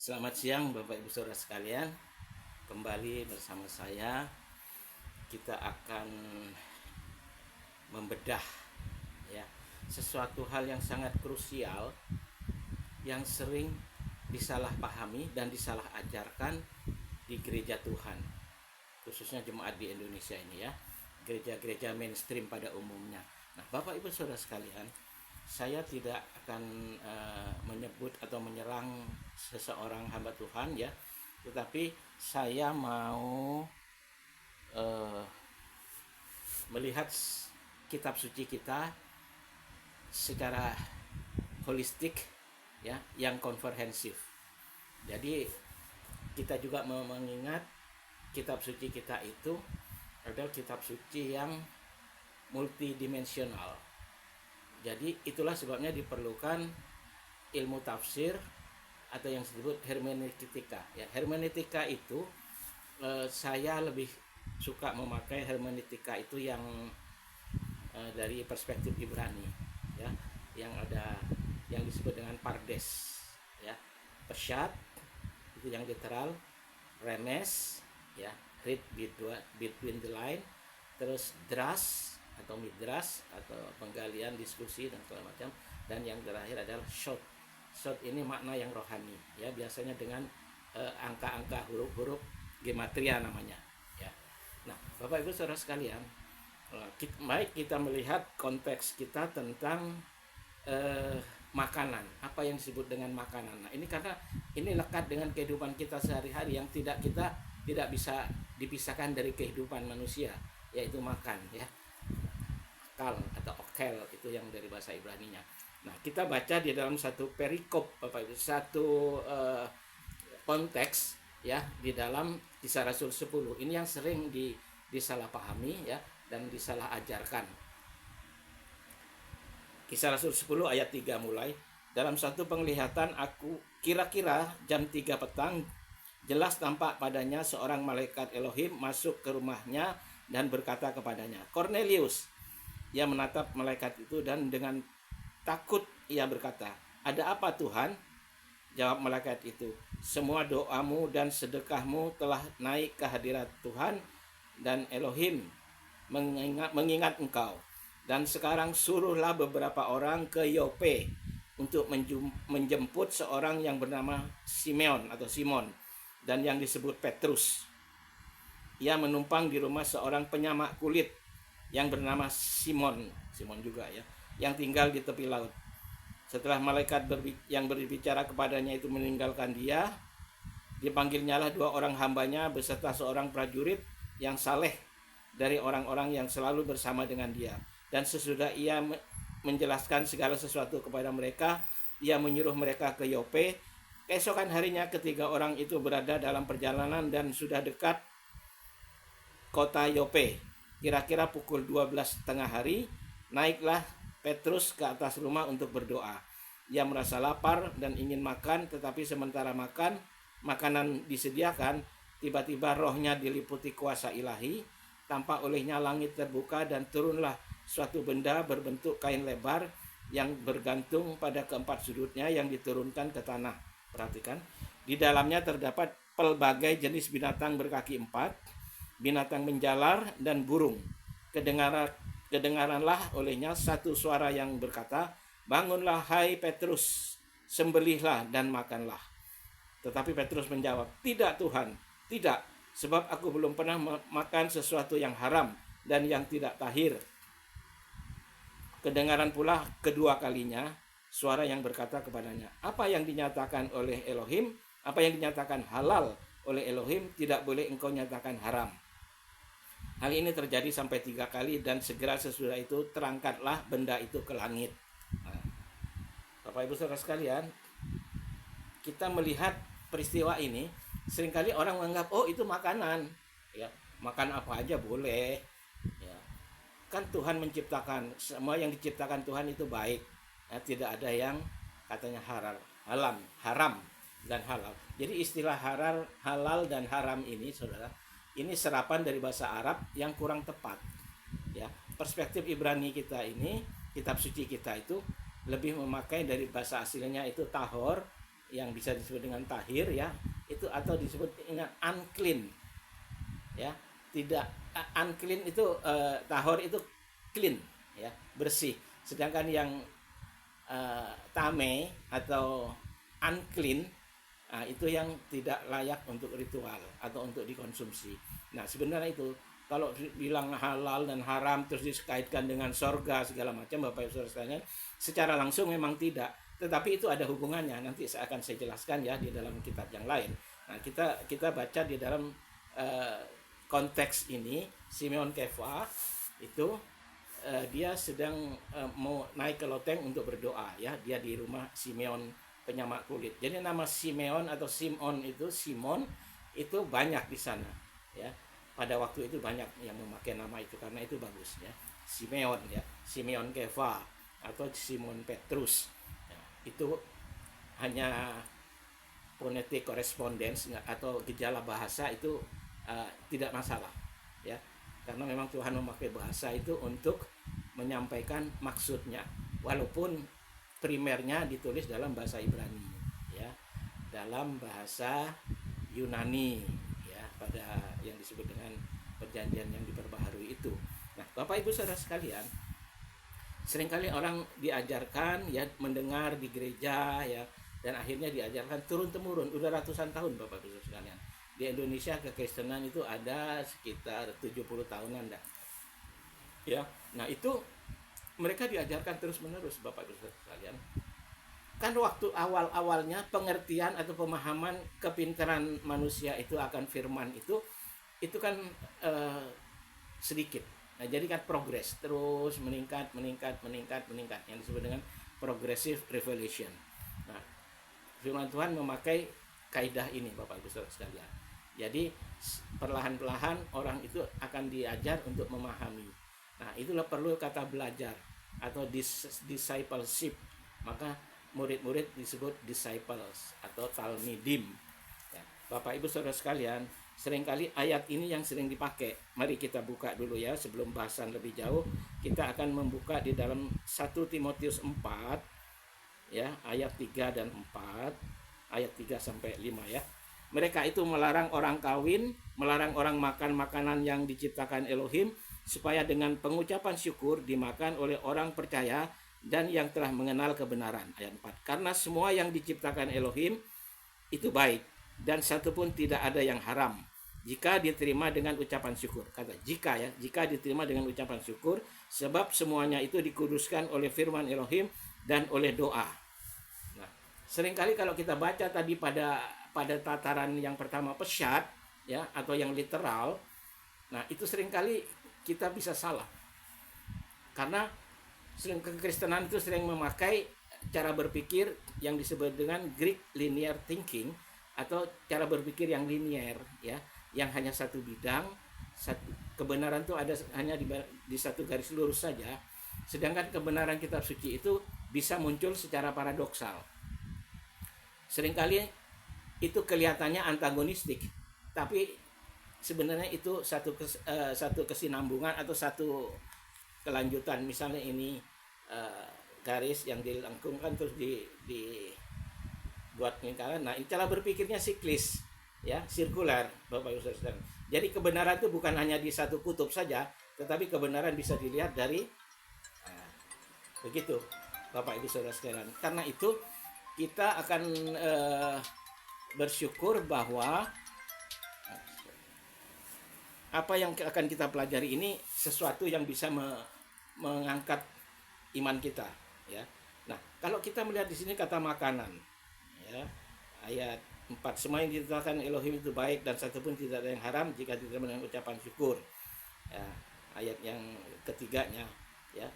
Selamat siang Bapak Ibu Saudara sekalian. Kembali bersama saya, kita akan membedah ya sesuatu hal yang sangat krusial yang sering disalahpahami dan disalahajarkan di gereja Tuhan, khususnya jemaat di Indonesia ini ya, gereja-gereja mainstream pada umumnya. Nah, Bapak Ibu Saudara sekalian, saya tidak akan menyebut atau menyerang seseorang hamba Tuhan ya, tetapi saya mau melihat kitab suci kita secara holistik ya, yang komprehensif. Jadi kita juga mengingat kitab suci kita itu adalah kitab suci yang multidimensional. Jadi itulah sebabnya diperlukan ilmu tafsir atau yang disebut hermeneutika. Ya, hermeneutika itu saya lebih suka memakai hermeneutika itu yang dari perspektif Ibrani, ya, yang ada yang disebut dengan pardes, ya, peshat itu yang literal, remes, ya, read between the line, terus dras atau midras atau penggalian diskusi dan segala macam, dan yang terakhir adalah short. Short ini makna yang rohani ya, biasanya dengan angka-angka, huruf-huruf gematria namanya ya. Nah, Bapak Ibu Saudara sekalian, baik kita melihat konteks kita tentang makanan, apa yang disebut dengan makanan. Nah, ini karena ini lekat dengan kehidupan kita sehari-hari yang kita tidak bisa dipisahkan dari kehidupan manusia, yaitu makan ya. Akal atau okel itu yang dari bahasa Ibraninya. Nah, kita baca di dalam satu perikop, Bapak Ibu, satu konteks ya, di dalam Kisah Rasul 10. Ini yang sering disalahpahami ya dan disalahajarkan. Kisah Rasul 10 ayat 3 mulai. Dalam satu penglihatan aku kira-kira jam 3 petang, jelas tampak padanya seorang malaikat Elohim masuk ke rumahnya dan berkata kepadanya, "Cornelius." Ia menatap malaikat itu dan dengan takut ia berkata, "Ada apa Tuhan?" Jawab malaikat itu, "Semua doamu dan sedekahmu telah naik ke hadirat Tuhan dan Elohim mengingat engkau. Dan sekarang suruhlah beberapa orang ke Yope untuk menjemput seorang yang bernama Simeon atau Simon dan yang disebut Petrus. Ia menumpang di rumah seorang penyamak kulit yang bernama Simon juga ya, yang tinggal di tepi laut." Setelah malaikat yang berbicara kepadanya itu meninggalkan dia, dipanggilnya lah 2 orang hambanya beserta seorang prajurit yang saleh dari orang-orang yang selalu bersama dengan dia. Dan sesudah ia menjelaskan segala sesuatu kepada mereka, ia menyuruh mereka ke Yope. Keesokan harinya ketiga orang itu berada dalam perjalanan dan sudah dekat kota Yope. Kira-kira pukul 12 tengah hari, naiklah Petrus ke atas rumah untuk berdoa. Ia merasa lapar dan ingin makan, tetapi sementara makanan disediakan, tiba-tiba rohnya diliputi kuasa ilahi. Tampak olehnya langit terbuka dan turunlah suatu benda berbentuk kain lebar yang bergantung pada keempat sudutnya yang diturunkan ke tanah. Perhatikan, di dalamnya terdapat pelbagai jenis binatang berkaki 4, binatang menjalar dan burung. Kedengaranlah olehnya satu suara yang berkata, "Bangunlah hai Petrus, sembelihlah dan makanlah." Tetapi Petrus menjawab, "Tidak Tuhan, tidak, sebab aku belum pernah makan sesuatu yang haram dan yang tidak tahir." Kedengaran pula kedua kalinya suara yang berkata kepadanya, "Apa yang dinyatakan oleh Elohim, apa yang dinyatakan halal oleh Elohim, tidak boleh engkau nyatakan haram." Hal ini terjadi sampai 3 kali dan segera sesudah itu terangkatlah benda itu ke langit. Nah, Bapak Ibu Saudara sekalian, kita melihat peristiwa ini, seringkali orang menganggap, oh itu makanan, ya, makan apa aja boleh, ya. Kan Tuhan menciptakan, semua yang diciptakan Tuhan itu baik, ya, tidak ada yang katanya haram dan halal. Jadi istilah halal dan haram ini, saudara, ini serapan dari bahasa Arab yang kurang tepat. Ya, perspektif Ibrani kita ini, kitab suci kita itu lebih memakai dari bahasa aslinya itu tahor yang bisa disebut dengan tahir ya, itu atau disebut dengan unclean ya. Tidak unclean itu tahor itu clean ya, bersih. Sedangkan yang tame atau unclean, itu yang tidak layak untuk ritual atau untuk dikonsumsi. Nah sebenarnya itu kalau bilang halal dan haram terus dikaitkan dengan sorga segala macam, Bapak Ibu Saudara sekalian, secara langsung memang tidak, tetapi itu ada hubungannya. Nanti akan saya jelaskan ya di dalam kitab yang lain. Nah kita baca di dalam konteks ini, Simeon Kefa itu dia sedang mau naik ke loteng untuk berdoa ya. Dia di rumah Simeon penyamak kulit. Jadi nama Simeon atau Simon itu, Simon itu banyak di sana ya. Pada waktu itu banyak yang memakai nama itu karena itu bagus ya. Simeon ya, Simeon Kefa atau Simon Petrus. Ya, itu hanya phonetic correspondence atau gejala bahasa itu tidak masalah ya. Karena memang Tuhan memakai bahasa itu untuk menyampaikan maksudnya, walaupun primernya ditulis dalam bahasa Ibrani ya, dalam bahasa Yunani ya, pada yang disebut dengan perjanjian yang diperbaharui itu. Nah, Bapak Ibu Saudara sekalian, seringkali orang diajarkan ya, mendengar di gereja ya, dan akhirnya diajarkan turun temurun udah ratusan tahun Bapak Ibu Saudara sekalian. Di Indonesia kekristenan itu ada sekitar 70 tahunan dah. Ya. Nah, itu mereka diajarkan terus-menerus Bapak Ibu Saudara sekalian. Kan waktu awal-awalnya pengertian atau pemahaman kepintaran manusia itu akan firman itu kan sedikit. Nah, jadi kan progres terus meningkat yang disebut dengan progressive revelation. Nah, firman Tuhan memakai kaidah ini Bapak Ibu Saudara sekalian. Jadi perlahan-lahan orang itu akan diajar untuk memahami. Nah, itulah perlu kata belajar atau discipleship. Maka murid-murid disebut disciples atau talmidim. Ya, Bapak Ibu Saudara sekalian, seringkali ayat ini yang sering dipakai. Mari kita buka dulu ya sebelum bahasan lebih jauh. Kita akan membuka di dalam 1 Timotius 4 ya, ayat 3 dan 4, ayat 3 sampai 5 ya. Mereka itu melarang orang kawin, melarang orang makan makanan yang diciptakan Elohim, supaya dengan pengucapan syukur dimakan oleh orang percaya dan yang telah mengenal kebenaran. Ayat 4. Karena semua yang diciptakan Elohim itu baik, dan satu pun tidak ada yang haram, jika diterima dengan ucapan syukur. Kata jika ya, jika diterima dengan ucapan syukur, sebab semuanya itu dikuduskan oleh firman Elohim dan oleh doa. Nah, seringkali kalau kita baca tadi pada tataran yang pertama pesyat ya, atau yang literal, nah itu seringkali kita bisa salah. Karena kekristenan itu sering memakai cara berpikir yang disebut dengan Greek linear thinking atau cara berpikir yang linier ya, yang hanya satu bidang, kebenaran itu ada hanya di satu garis lurus saja. Sedangkan kebenaran kitab suci itu bisa muncul secara paradoksal. Seringkali itu kelihatannya antagonistik, tapi sebenarnya itu satu kesinambungan atau satu kelanjutan. Misalnya ini garis yang dilengkungkan terus dibuat lingkaran. Nah, cara berpikirnya siklis ya, sirkular Bapak Ibu Saudara. Jadi kebenaran itu bukan hanya di satu kutub saja, tetapi kebenaran bisa dilihat dari begitu Bapak Ibu Saudara sekalian. Karena itu kita akan bersyukur bahwa apa yang akan kita pelajari ini sesuatu yang bisa mengangkat iman kita ya. Nah, kalau kita melihat di sini kata makanan ya, ayat 4, semua yang diciptakan Elohim itu baik dan satu pun tidak ada yang haram jika diterima dengan ucapan syukur ya. Ayat yang ketiganya ya,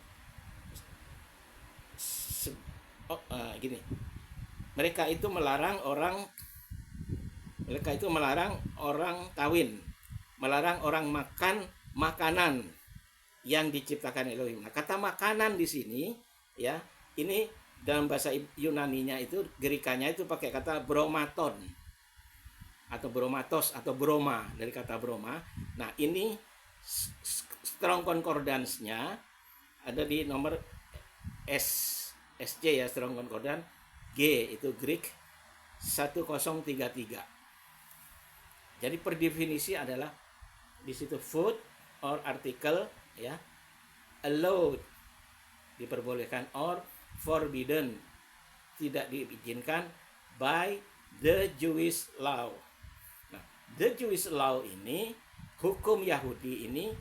gini, mereka itu melarang orang kawin, melarang orang makan makanan yang diciptakan Elohim. Nah, kata makanan di sini ya, ini dalam bahasa Yunaninya itu, Gerikanya itu pakai kata bromaton atau bromatos atau broma, dari kata broma. Nah, ini strong concordance-nya ada di nomor SC ya, strong concordance. G itu Greek 1033. Jadi per definisi adalah di situ food or article, ya, allowed diperbolehkan, or forbidden tidak diizinkan by the Jewish law. Nah, the Jewish law ini, hukum Yahudi ini,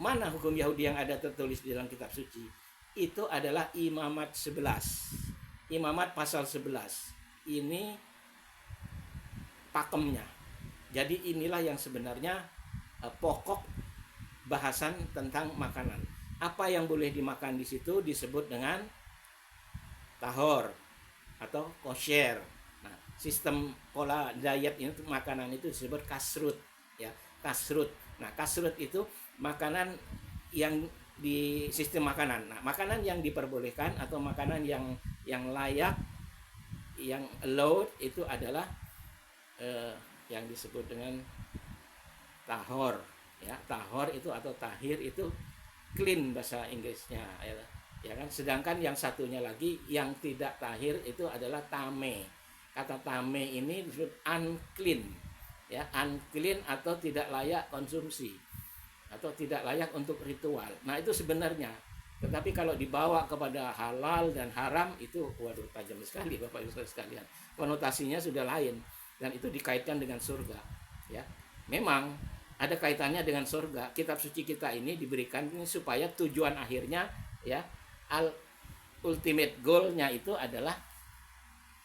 mana hukum Yahudi yang ada tertulis di dalam kitab suci? Itu adalah Imamat 11. Imamat pasal 11. Ini pakemnya. Jadi inilah yang sebenarnya pokok bahasan tentang makanan. Apa yang boleh dimakan di situ disebut dengan tahor atau kosher. Nah, sistem pola diet ini, makanan itu disebut kasrut, ya, kasrut. Nah, kasrut itu makanan yang di sistem makanan. Nah, makanan yang diperbolehkan atau makanan yang layak, yang allowed, itu adalah yang disebut dengan tahor, ya. Tahor itu atau tahir itu clean bahasa Inggrisnya, ya kan. Sedangkan yang satunya lagi yang tidak tahir itu adalah tame. Kata tame ini disebut unclean, ya, unclean atau tidak layak konsumsi atau tidak layak untuk ritual. Nah, itu sebenarnya. Tetapi kalau dibawa kepada halal dan haram itu waduh, tajam sekali Bapak Ibu sekalian. Konotasinya sudah lain dan itu dikaitkan dengan surga, ya. Memang ada kaitannya dengan surga. Kitab suci kita ini diberikan ini supaya tujuan akhirnya, ya, ultimate goal-nya itu adalah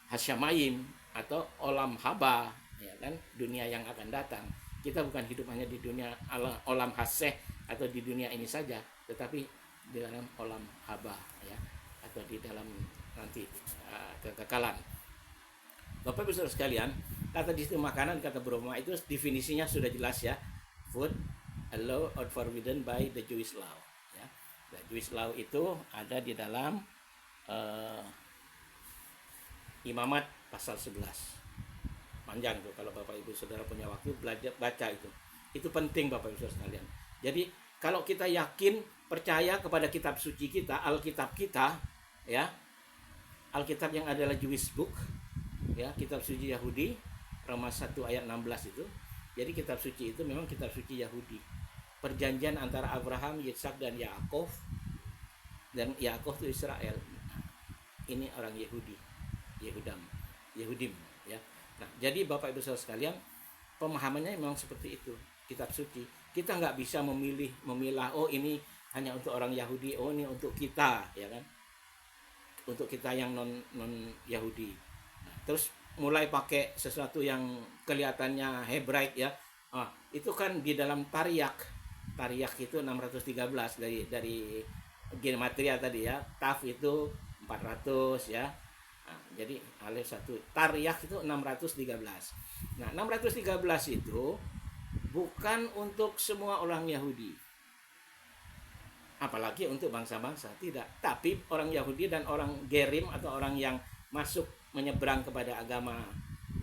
hasyamayim atau olam haba, ya kan, dunia yang akan datang. Kita bukan hidup hanya di dunia olam haseh atau di dunia ini saja, tetapi di dalam olam haba, ya, atau di dalam nanti kekekalan. Bapak Ibu Saudara sekalian, kata di situ makanan, kata Brahma itu definisinya sudah jelas, ya. Food allowed or forbidden by the Jewish law, ya. The Jewish law itu ada di dalam Imamat pasal 11. Panjang tuh, kalau Bapak Ibu Saudara punya waktu belajar baca itu. Itu penting Bapak Ibu Saudara sekalian. Jadi kalau kita yakin, percaya kepada kitab suci kita, Alkitab kita, ya. Alkitab yang adalah Jewish book, ya, kitab suci Yahudi, Roma 1 ayat 16 itu. Jadi kitab suci itu memang kitab suci Yahudi. Perjanjian antara Abraham, Yitzhak dan Yakov. Dan Yakov itu Israel. Ini orang Yahudi. Yehudim, ya. Nah, jadi Bapak Ibu Saudara sekalian, pemahamannya memang seperti itu. Kitab suci. Kita nggak bisa memilah, oh ini hanya untuk orang Yahudi, oh ini untuk kita, ya kan? Untuk kita yang non Yahudi. Nah, terus mulai pakai sesuatu yang kelihatannya Hebraik, ya. Itu kan di dalam Taryak itu 613 dari gematria tadi, ya. Taf itu 400, ya. Nah, jadi alif 1, Taryak itu 613. Nah, 613 itu bukan untuk semua orang Yahudi, apalagi untuk bangsa-bangsa, tidak. Tapi orang Yahudi dan orang Gerim atau orang yang masuk menyeberang kepada agama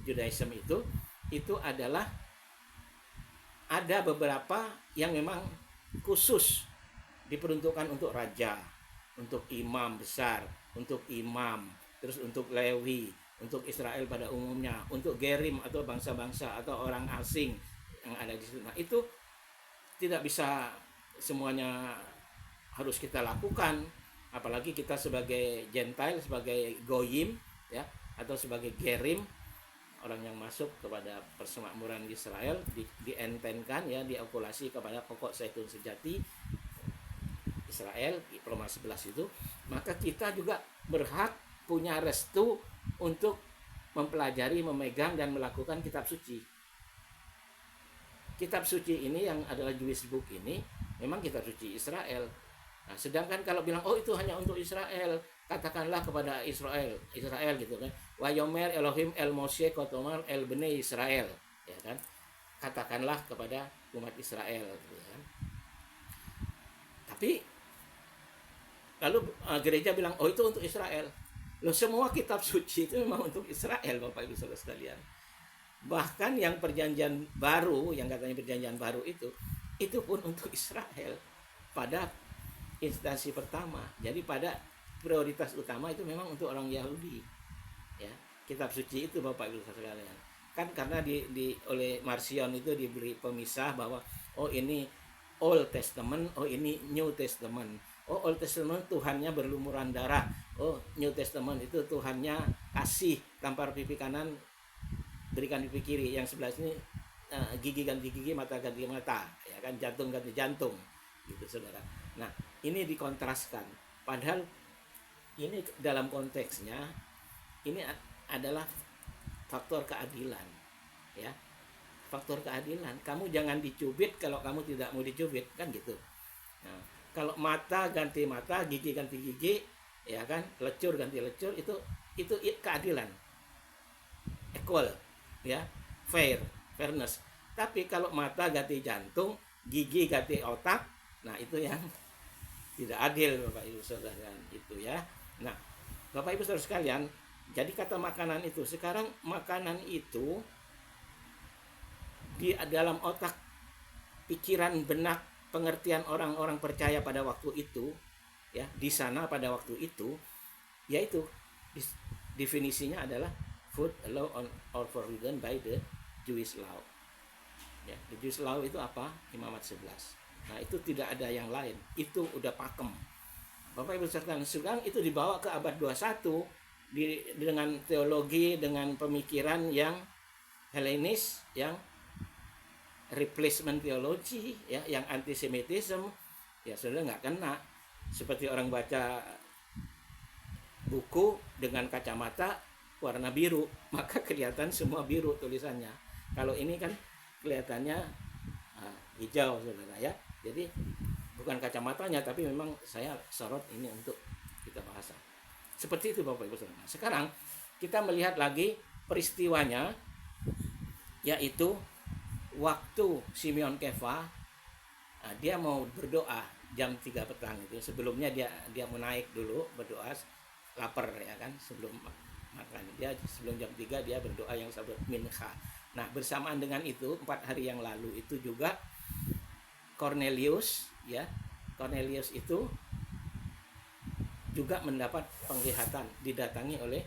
Judaism itu adalah ada beberapa yang memang khusus diperuntukkan untuk raja, untuk imam besar, untuk imam, terus untuk Lewi, untuk Israel pada umumnya, untuk Gerim atau bangsa-bangsa atau orang asing yang ada di situ. Nah, itu tidak bisa semuanya harus kita lakukan, apalagi kita sebagai Gentile, sebagai Goyim, ya, atau sebagai Gerim, orang yang masuk kepada persemakmuran Israel, dientenkan, ya, diokulasi kepada pokok zaitun sejati Israel, Roma 11 itu, maka kita juga berhak punya restu untuk mempelajari, memegang dan melakukan kitab suci. Kitab suci ini yang adalah Jewish book ini memang kitab suci Israel. Nah, sedangkan kalau bilang oh itu hanya untuk Israel, katakanlah kepada Israel gitu kan. Wa yomer Elohim el Moshe kotomar el bene Israel, ya kan. Katakanlah kepada umat Israel, gitu kan. Tapi lalu gereja bilang oh itu untuk Israel. Loh, semua kitab suci itu memang untuk Israel, Bapak Ibu Saudara sekalian. Bahkan yang perjanjian baru, yang katanya perjanjian baru itu pun untuk Israel pada instansi pertama. Jadi pada prioritas utama itu memang untuk orang Yahudi, ya. kitab suci itu Bapak Ibu sekalian. Kan karena oleh Marcion itu diberi pemisah bahwa oh ini Old Testament, oh ini New Testament. Oh Old Testament Tuhannya berlumuran darah. Oh New Testament itu Tuhannya kasih, tampar pipi kanan berikan pipi kiri. Yang sebelah sini gigi ganti gigi, mata ganti mata, ya kan, jantung ganti jantung, gitu saudara. Nah ini dikontraskan. Padahal ini dalam konteksnya ini adalah faktor keadilan, ya, faktor keadilan. Kamu jangan dicubit kalau kamu tidak mau dicubit, kan gitu. Nah, kalau mata ganti mata, gigi ganti gigi, ya kan, lecur ganti lecur, itu keadilan, equal, ya, fairness. Tapi kalau mata ganti jantung, gigi ganti otak, nah itu yang tidak adil Bapak Ibu Saudara, itu ya. Nah, Bapak Ibu Saudara sekalian, jadi kata makanan itu, sekarang makanan itu di dalam otak, pikiran, benak, pengertian orang-orang percaya pada waktu itu, ya, di sana pada waktu itu, yaitu definisinya adalah food allowed or forbidden by the Jewish law. Ya, the Jewish law itu apa? Imamat 11. Nah, itu tidak ada yang lain. Itu udah pakem. Bapak Ibu sekalian, sekarang itu dibawa ke abad 21 dengan teologi, dengan pemikiran yang Helenis, yang replacement theology, ya, yang antisemitisme, ya sudah nggak kena. Seperti orang baca buku dengan kacamata warna biru, maka kelihatan semua biru tulisannya. Kalau ini kan kelihatannya hijau, saudara, ya. Jadi bukan kacamatanya, tapi memang saya sorot ini untuk kita bahas. Seperti itu Bapak Ibu Saudara. Sekarang kita melihat lagi peristiwanya, yaitu waktu Simeon Kefa, dia mau berdoa jam 3 petang itu. Sebelumnya dia mau naik dulu berdoa, lapar, ya kan, sebelum makan. Dia sebelum jam 3 dia berdoa yang disebut mincha. Nah, bersamaan dengan itu 4 hari yang lalu itu juga Cornelius, ya. Cornelius itu juga mendapat penglihatan, didatangi oleh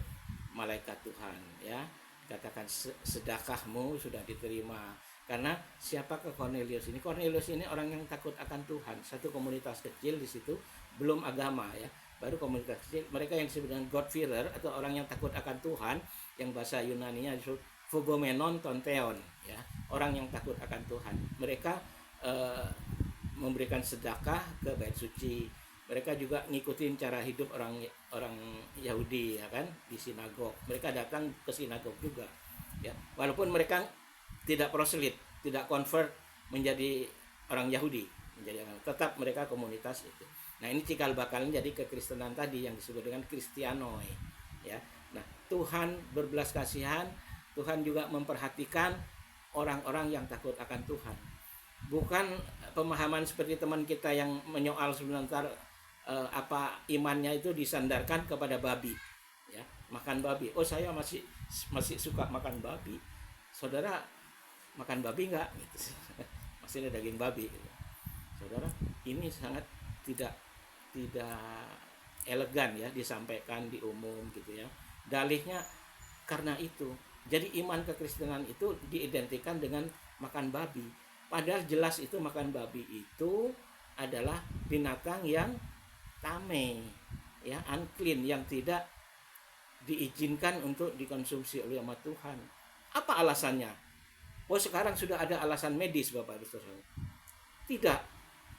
malaikat Tuhan, ya. Katakan sedekahmu sudah diterima. Karena siapakah Cornelius ini? Cornelius ini orang yang takut akan Tuhan. Satu komunitas kecil di situ, belum agama, ya. Baru komunitas kecil, mereka yang disebut dengan God-fearer atau orang yang takut akan Tuhan, yang bahasa Yunani-nya disebut phogomenon tonteon, ya. Orang yang takut akan Tuhan. Mereka memberikan sedekah ke bait suci. Mereka juga ngikutin cara hidup orang Yahudi, ya kan, di sinagog. Mereka datang ke sinagog juga, ya. Walaupun mereka tidak proselyt, tidak convert menjadi orang Yahudi, tetap mereka komunitas itu. Nah, ini cikal bakalnya jadi kekristenan tadi yang disebut dengan Kristianoi, ya. Nah, Tuhan berbelas kasihan, Tuhan juga memperhatikan orang-orang yang takut akan Tuhan. Bukan pemahaman seperti teman kita yang menyoal sebentar apa imannya itu disandarkan kepada babi, ya, makan babi. Oh, saya masih suka makan babi. Saudara makan babi enggak? Gitu. Masih ada daging babi. Gitu. Saudara, ini sangat tidak elegan, ya, disampaikan di umum, gitu, ya. Dalihnya karena itu. Jadi iman kekristenan itu diidentikan dengan makan babi. Padahal jelas itu makan babi itu adalah binatang yang tame, ya, unclean, yang tidak diizinkan untuk dikonsumsi oleh umat Tuhan. Apa alasannya? Oh, sekarang sudah ada alasan medis, Bapak Ibu Saudara. Tidak.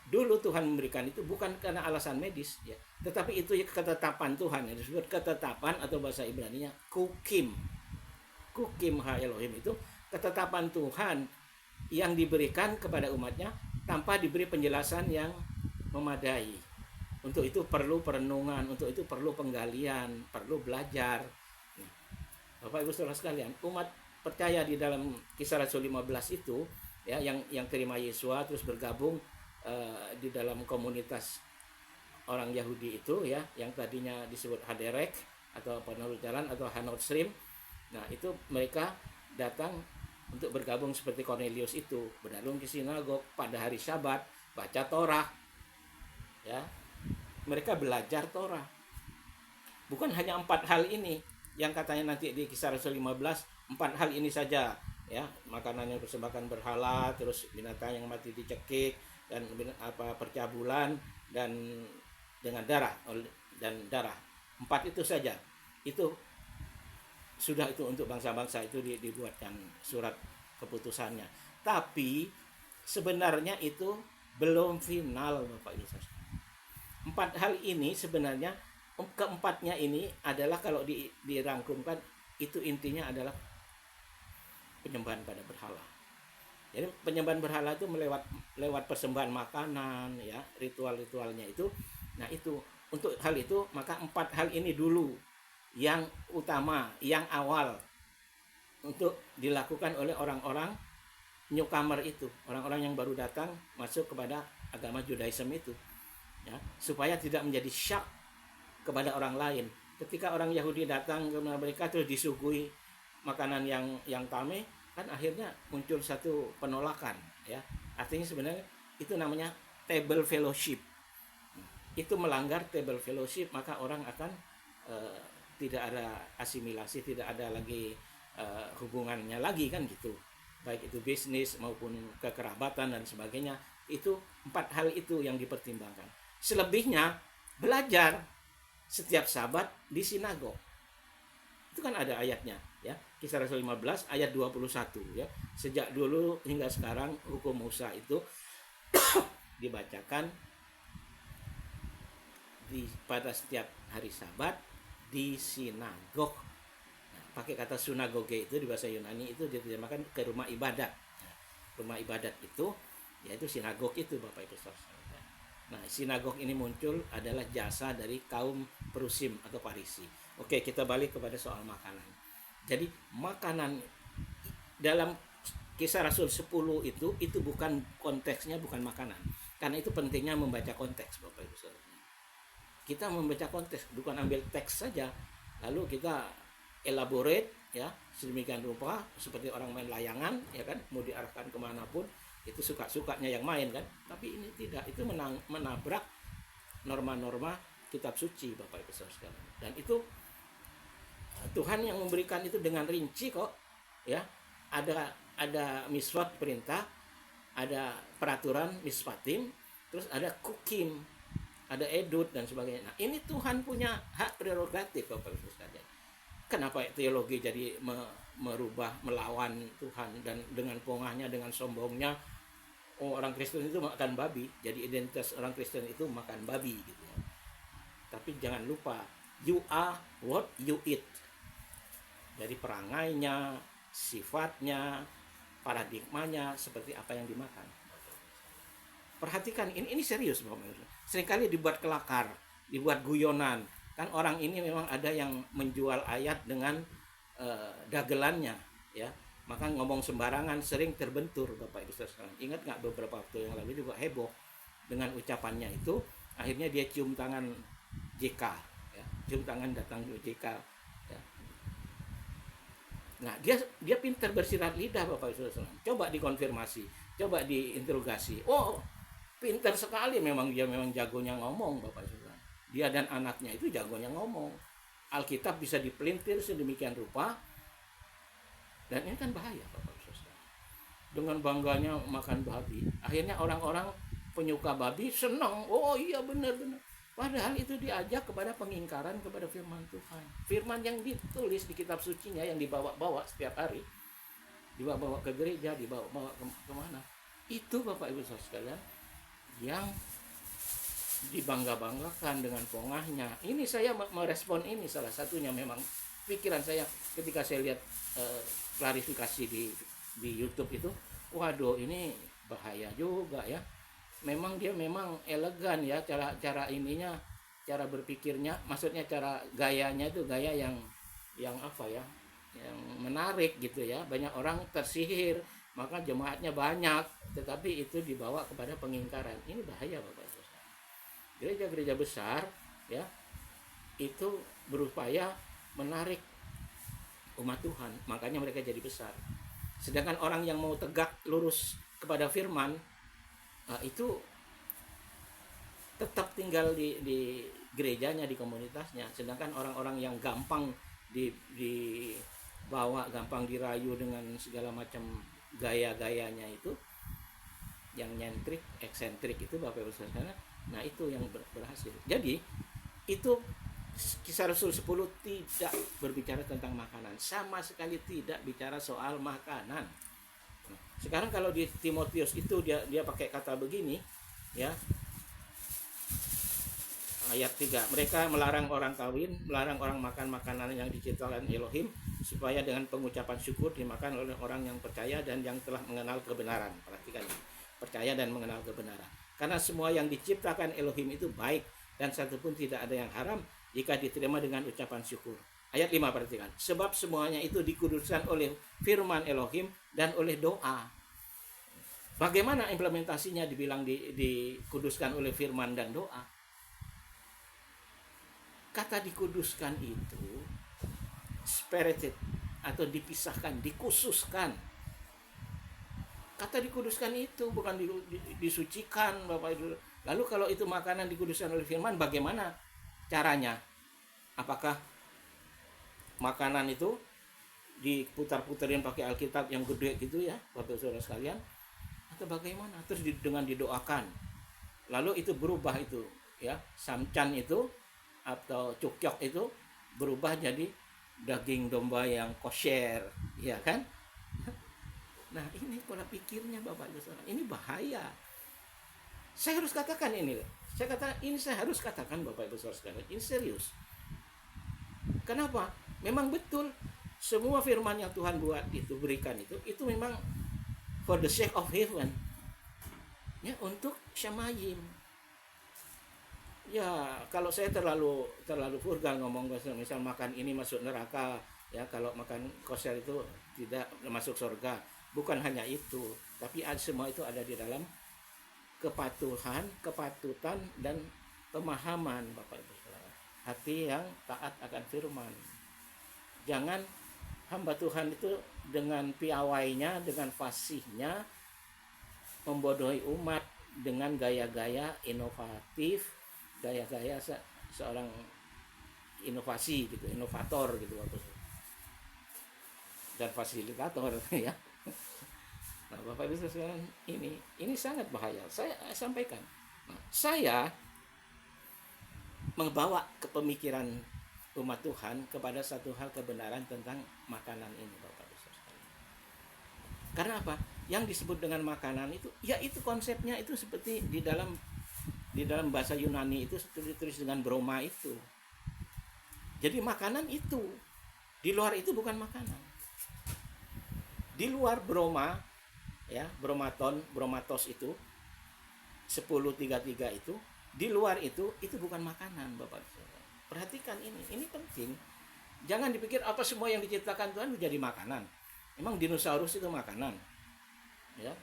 Dulu Tuhan memberikan itu bukan karena alasan medis, ya, tetapi itu ketetapan Tuhan, yang disebut ketetapan atau bahasa Ibrani-nya kukim. Kukim ha Elohim itu ketetapan Tuhan yang diberikan kepada umatnya tanpa diberi penjelasan yang memadai. Untuk itu perlu perenungan, untuk itu perlu penggalian, perlu belajar. Bapak Ibu Saudara sekalian, umat percaya di dalam Kisah Rasul 15 itu, ya, yang terima Yesua terus bergabung di dalam komunitas orang Yahudi itu, ya, yang tadinya disebut Haderek atau penerus jalan atau Hanot Stream. Nah, itu mereka datang untuk bergabung seperti Cornelius itu, berdalam ke sinagog pada hari Sabat, baca Torah, ya. Mereka belajar Torah. Bukan hanya 4 hal ini, yang katanya nanti di Kisah Rasul 15, 4 hal ini saja ya, makanan yang persembahkan berhala, terus binatang yang mati dicekik, dan percabulan, dan dengan darah, dan darah. 4 itu saja. Itu sudah, itu untuk bangsa-bangsa itu dibuatkan surat keputusannya. Tapi sebenarnya itu belum final, Bapak Ibu. 4 hal ini sebenarnya, keempatnya ini adalah kalau dirangkumkan itu intinya adalah penyembahan pada berhala. Jadi penyembahan berhala itu lewat persembahan makanan ya, ritual-ritualnya itu. Nah, itu untuk hal itu maka 4 hal ini dulu yang utama, yang awal untuk dilakukan oleh orang-orang newcomer itu, orang-orang yang baru datang masuk kepada agama Judaism itu ya, supaya tidak menjadi syak kepada orang lain. Ketika orang Yahudi datang ke mereka terus disuguhi makanan yang tameh, kan akhirnya muncul satu penolakan ya. Artinya sebenarnya itu namanya table fellowship. Itu melanggar table fellowship, maka orang akan tidak ada asimilasi, tidak ada lagi hubungannya lagi kan gitu. Baik itu bisnis maupun kekerabatan dan sebagainya. Itu 4 hal itu yang dipertimbangkan. Selebihnya belajar setiap Sabat di sinagog. Itu kan ada ayatnya ya. Kisah Rasul 15 ayat 21 ya. Sejak dulu hingga sekarang hukum Musa itu dibacakan pada setiap hari Sabat di sinagog. Nah, pakai kata sunagoge itu di bahasa Yunani itu diterjemahkan ke rumah ibadat. Nah, rumah ibadat itu yaitu sinagog itu, Bapak Ibu Saudara. Nah, sinagog ini muncul adalah jasa dari kaum Perusim atau Parisi. Oke, kita balik kepada soal makanan. Jadi makanan dalam Kisah Rasul 10 itu bukan konteksnya, bukan makanan. Karena itu pentingnya membaca konteks, Bapak Ibu Saudara. Kita membaca konteks, bukan ambil teks saja lalu kita elaborate ya sedemikian rupa seperti orang main layangan ya kan, mau diarahkan kemanapun itu suka-sukanya yang main kan. Tapi ini tidak, itu menabrak norma-norma kitab suci, Bapak Ibu Saudara sekalian. Dan itu Tuhan yang memberikan itu dengan rinci kok ya. Ada miswat perintah, ada peraturan mispatim, terus ada kukim, ada edut dan sebagainya. Nah, ini Tuhan punya hak prerogatif, Bapak Ibu sekalian. Kenapa teologi jadi merubah, melawan Tuhan, dan dengan pongahnya, dengan sombongnya, oh orang Kristen itu makan babi, jadi identitas orang Kristen itu makan babi gitu ya. Tapi jangan lupa, you are what you eat. Dari perangainya, sifatnya, paradigmanya seperti apa yang dimakan. Perhatikan, ini serius Bapak Ibu. Seringkali dibuat kelakar, dibuat guyonan. Kan orang ini memang ada yang menjual ayat dengan dagelannya ya. Maka ngomong sembarangan sering terbentur, Bapak Ibu sekalian. Ingat nggak beberapa waktu yang lalu juga heboh dengan ucapannya itu, akhirnya dia cium tangan JK ya. Cium tangan datang JK ya. Nah, dia pintar bersirat lidah, Bapak Ibu sekalian. Coba dikonfirmasi, coba diinterogasi. Oh, pintar sekali, memang dia memang jagonya ngomong, Bapak Ibu. Dia dan anaknya itu jagonya ngomong. Alkitab bisa dipelintir sedemikian rupa. Dan ini kan bahaya, Bapak Ibu. Dengan bangganya makan babi, akhirnya orang-orang penyuka babi senang. Oh iya, benar-benar. Padahal itu diajak kepada pengingkaran kepada firman Tuhan. Firman yang ditulis di kitab sucinya yang dibawa-bawa setiap hari. Dibawa-bawa ke gereja, dibawa-bawa kemana. Itu Bapak Ibu sekalian yang dibangga-banggakan dengan pongahnya. Ini saya merespon ini, salah satunya memang pikiran saya ketika saya lihat klarifikasi di YouTube itu. Waduh, ini bahaya juga ya. Memang dia memang elegan ya cara ininya, cara berpikirnya, maksudnya cara gayanya itu gaya yang apa ya? Yang menarik gitu ya. Banyak orang tersihir, maka jemaatnya banyak, tetapi itu dibawa kepada pengingkaran. Ini bahaya, Bapak. Gereja-gereja besar ya itu berupaya menarik umat Tuhan, makanya mereka jadi besar. Sedangkan orang yang mau tegak lurus kepada firman itu tetap tinggal di gerejanya, di komunitasnya. Sedangkan orang-orang yang gampang dibawa, gampang dirayu dengan segala macam gaya-gayanya itu, yang nyentrik, eksentrik itu Bapak Ibu Saudara. Nah, itu yang berhasil. Jadi itu Kisah Rasul 10 tidak berbicara tentang makanan, sama sekali tidak bicara soal makanan. Sekarang kalau di Timotius itu dia pakai kata begini, ya, ayat 3, mereka melarang orang kawin, melarang orang makan makanan yang diciptakan Elohim, supaya dengan pengucapan syukur dimakan oleh orang yang percaya dan yang telah mengenal kebenaran. Perhatikan, percaya dan mengenal kebenaran. Karena semua yang diciptakan Elohim itu baik, dan satupun tidak ada yang haram jika diterima dengan ucapan syukur. Ayat 5, perhatikan. Sebab semuanya itu dikuduskan oleh firman Elohim dan oleh doa. Bagaimana implementasinya dibilang dikuduskan oleh firman dan doa? Kata dikuduskan itu spirited atau dipisahkan, dikhususkan. Kata dikuduskan itu bukan disucikan, Bapak Ibu. Lalu kalau itu makanan dikuduskan oleh firman, bagaimana caranya? Apakah makanan itu diputar-putarin pakai Alkitab yang gede gitu ya, Bapak Saudara sekalian? Atau bagaimana? Terus dengan didoakan. Lalu itu berubah itu, ya, samcan itu atau cukyok itu berubah jadi daging domba yang kosher, ya kan? Nah, ini pola pikirnya Bapak Ibu Saudara. Ini bahaya. Saya harus katakan ini. Saya harus katakan Bapak Ibu Saudara sekalian. Ini serius. Kenapa? Memang betul semua firman yang Tuhan buat itu, berikan itu memang for the sake of heaven. Ya, untuk syamayim. Ya, kalau saya terlalu vulgar ngomong, misal makan ini masuk neraka, ya, kalau makan kosher itu tidak masuk surga. Bukan hanya itu, tapi semua itu ada di dalam kepatutan dan pemahaman Bapak Ibu Saudara. Hati yang taat akan firman. Jangan hamba Tuhan itu dengan piawainya, dengan fasihnya membodohi umat dengan gaya-gaya inovatif, gaya-gaya seorang inovasi gitu, inovator gitu dan fasilitator ya. Nah, Bapak Ibu sekalian, ini sangat bahaya. Saya sampaikan. Nah, saya membawa kepemikiran umat Tuhan kepada satu hal kebenaran tentang makanan ini, Bapak Ibu sekalian. Karena apa? Yang disebut dengan makanan itu, ya itu konsepnya itu seperti di dalam bahasa Yunani itu ditulis dengan broma itu. Jadi makanan itu, di luar itu bukan makanan. Di luar broma, ya, bromatos itu 10:33 itu, di luar itu bukan makanan, Bapak. Perhatikan ini penting. Jangan dipikir apa semua yang diciptakan Tuhan menjadi makanan. Emang dinosaurus itu makanan, ya?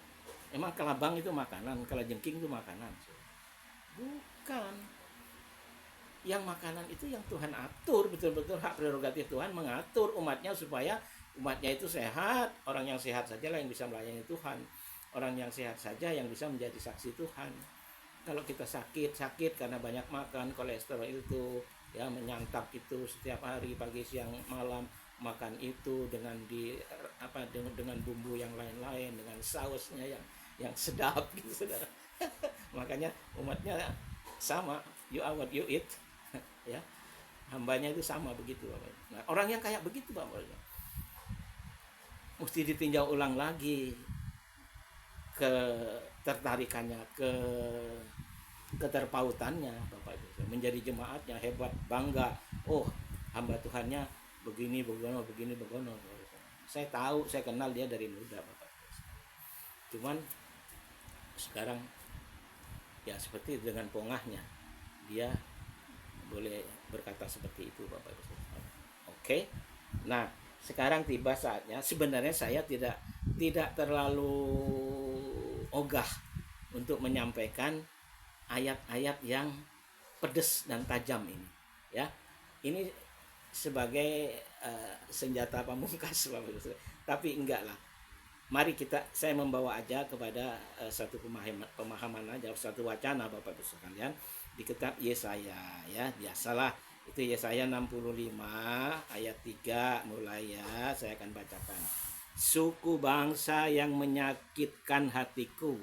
Emang kelabang itu makanan, kalajengking itu makanan. Bukan. Yang makanan itu yang Tuhan atur, betul-betul hak prerogatif Tuhan mengatur umatnya supaya umatnya itu sehat. Orang yang sehat sajalah yang bisa melayani Tuhan. Orang yang sehat saja yang bisa menjadi saksi Tuhan. Kalau kita sakit karena banyak makan, kolesterol itu, ya, menyantap itu setiap hari, pagi, siang, malam, makan itu dengan dengan bumbu yang lain-lain, dengan sausnya yang sedap gitu, Saudara. Makanya umatnya sama, you are what you eat. Ya, hambanya itu sama begitu, Bapak. Nah, orang yang kayak begitu, Bapak, mesti ditinjau ulang lagi ketertarikannya, keterpautannya, Bapak Ibu. Menjadi jemaatnya hebat, bangga. Oh, hamba Tuhannya begini. Saya tahu, saya kenal dia dari muda, Bapak. Cuman sekarang ya seperti dengan pongahnya, dia boleh berkata seperti itu, Bapak Ibu. Oke. Nah, sekarang tiba saatnya. Sebenarnya saya tidak terlalu ogah untuk menyampaikan ayat-ayat yang pedas dan tajam ini, ya. Ini sebagai senjata pamungkas, Bapak Ibu. Tapi enggak lah. Mari saya membawa aja kepada satu pemahaman aja, satu wacana, Bapak Ibu sekalian, di kitab Yesaya, ya. Biasalah Itu Yesaya 65 ayat 3 mulai ya, saya akan bacakan. Suku bangsa yang menyakitkan hatiku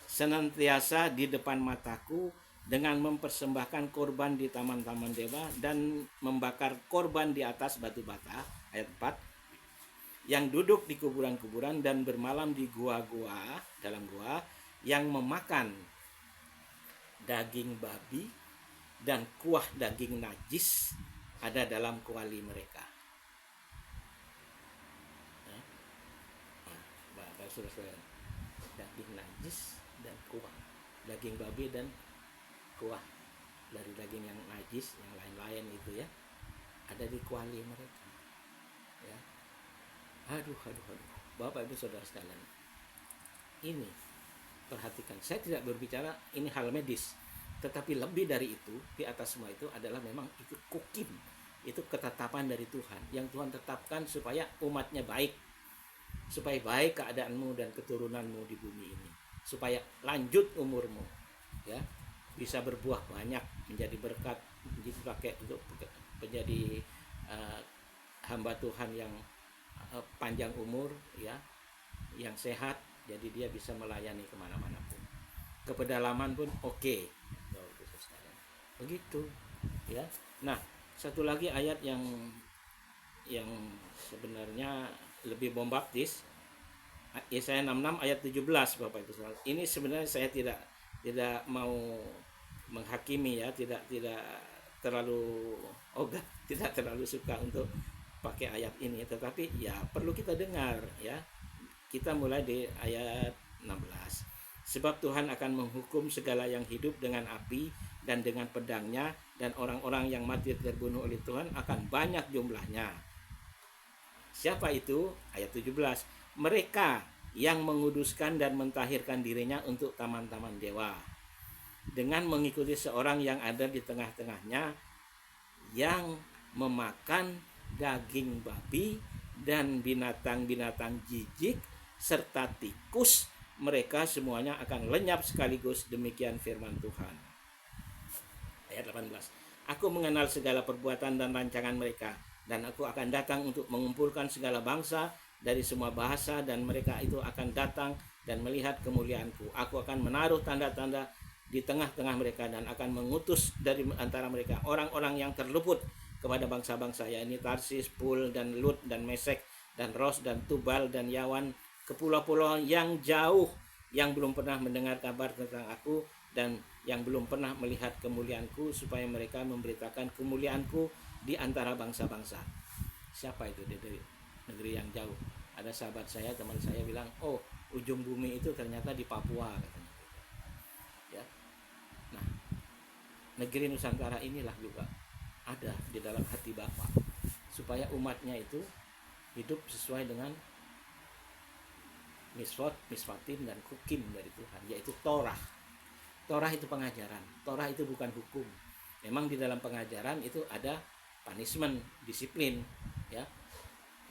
senantiasa di depan mataku dengan mempersembahkan korban di taman-taman dewa dan membakar korban di atas batu bata. Ayat 4. Yang duduk di kuburan-kuburan dan bermalam di gua-gua, dalam gua, yang memakan daging babi dan kuah daging najis ada dalam kuali mereka. Daging najis dan kuah daging babi dan kuah dari daging yang najis, yang lain-lain itu ya, ada di kuali mereka ya. Aduh, Bapak Ibu Saudara sekalian, ini perhatikan, saya tidak berbicara ini hal medis, tetapi lebih dari itu, di atas semua itu adalah memang itu kukim, itu ketetapan dari Tuhan yang Tuhan tetapkan supaya umatnya baik, supaya baik keadaanmu dan keturunanmu di bumi ini, supaya lanjut umurmu ya, bisa berbuah banyak, menjadi berkat, dipakai untuk menjadi hamba Tuhan yang panjang umur ya, yang sehat, jadi dia bisa melayani kemana-mana pun, ke pedalaman pun oke. Begitu ya. Nah, satu lagi ayat yang sebenarnya lebih bombastis, Yesaya 66 ayat 17 Bapak Ibu Saudara. Ini sebenarnya saya tidak mau menghakimi ya, tidak terlalu ogah, tidak terlalu suka untuk pakai ayat ini, tetapi ya perlu kita dengar ya. Kita mulai di ayat 16. Sebab Tuhan akan menghukum segala yang hidup dengan api dan dengan pedangnya, dan orang-orang yang mati terbunuh oleh Tuhan akan banyak jumlahnya. Siapa itu? Ayat 17. Mereka yang menguduskan dan mentahirkan dirinya untuk taman-taman dewa, dengan mengikuti seorang yang ada di tengah-tengahnya yang memakan daging babi dan binatang-binatang jijik serta tikus, mereka semuanya akan lenyap sekaligus, demikian firman Tuhan. Ayat 18. Aku mengenal segala perbuatan dan rancangan mereka, dan aku akan datang untuk mengumpulkan segala bangsa dari semua bahasa, dan mereka itu akan datang dan melihat kemuliaanku. Aku akan menaruh tanda-tanda di tengah-tengah mereka dan akan mengutus dari antara mereka orang-orang yang terluput kepada bangsa-bangsa, yakni Tarsis, Pul dan Lut dan Mesek dan Ros dan Tubal dan Yawan, ke pulau-pulau yang jauh yang belum pernah mendengar kabar tentang aku dan yang belum pernah melihat kemuliaanku, supaya mereka memberitakan kemuliaanku di antara bangsa-bangsa. Siapa itu dari negeri yang jauh? Ada sahabat saya, teman saya bilang, oh ujung bumi itu ternyata di Papua katanya. Ya. Nah, negeri Nusantara inilah juga ada di dalam hati Bapa, supaya umatnya itu hidup sesuai dengan miswot, miswatim, dan hukim dari Tuhan, yaitu Torah. Torah itu pengajaran, Torah itu bukan hukum. Memang di dalam pengajaran itu ada punishment, disiplin, ya.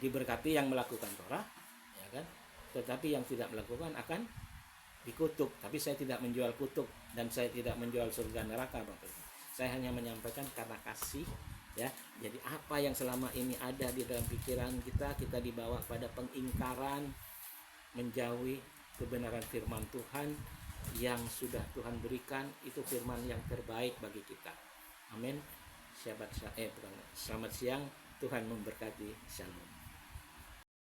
Diberkati yang melakukan Torah, ya kan? Tetapi yang tidak melakukan akan dikutuk. Tapi saya tidak menjual kutuk dan saya tidak menjual surga neraka, Bapak. Saya hanya menyampaikan karena kasih, ya. Jadi apa yang selama ini ada di dalam pikiran kita, kita dibawa pada pengingkaran, menjauhi kebenaran firman Tuhan yang sudah Tuhan berikan, itu firman yang terbaik bagi kita. Amin. Selamat siang, Tuhan memberkati. Shalom.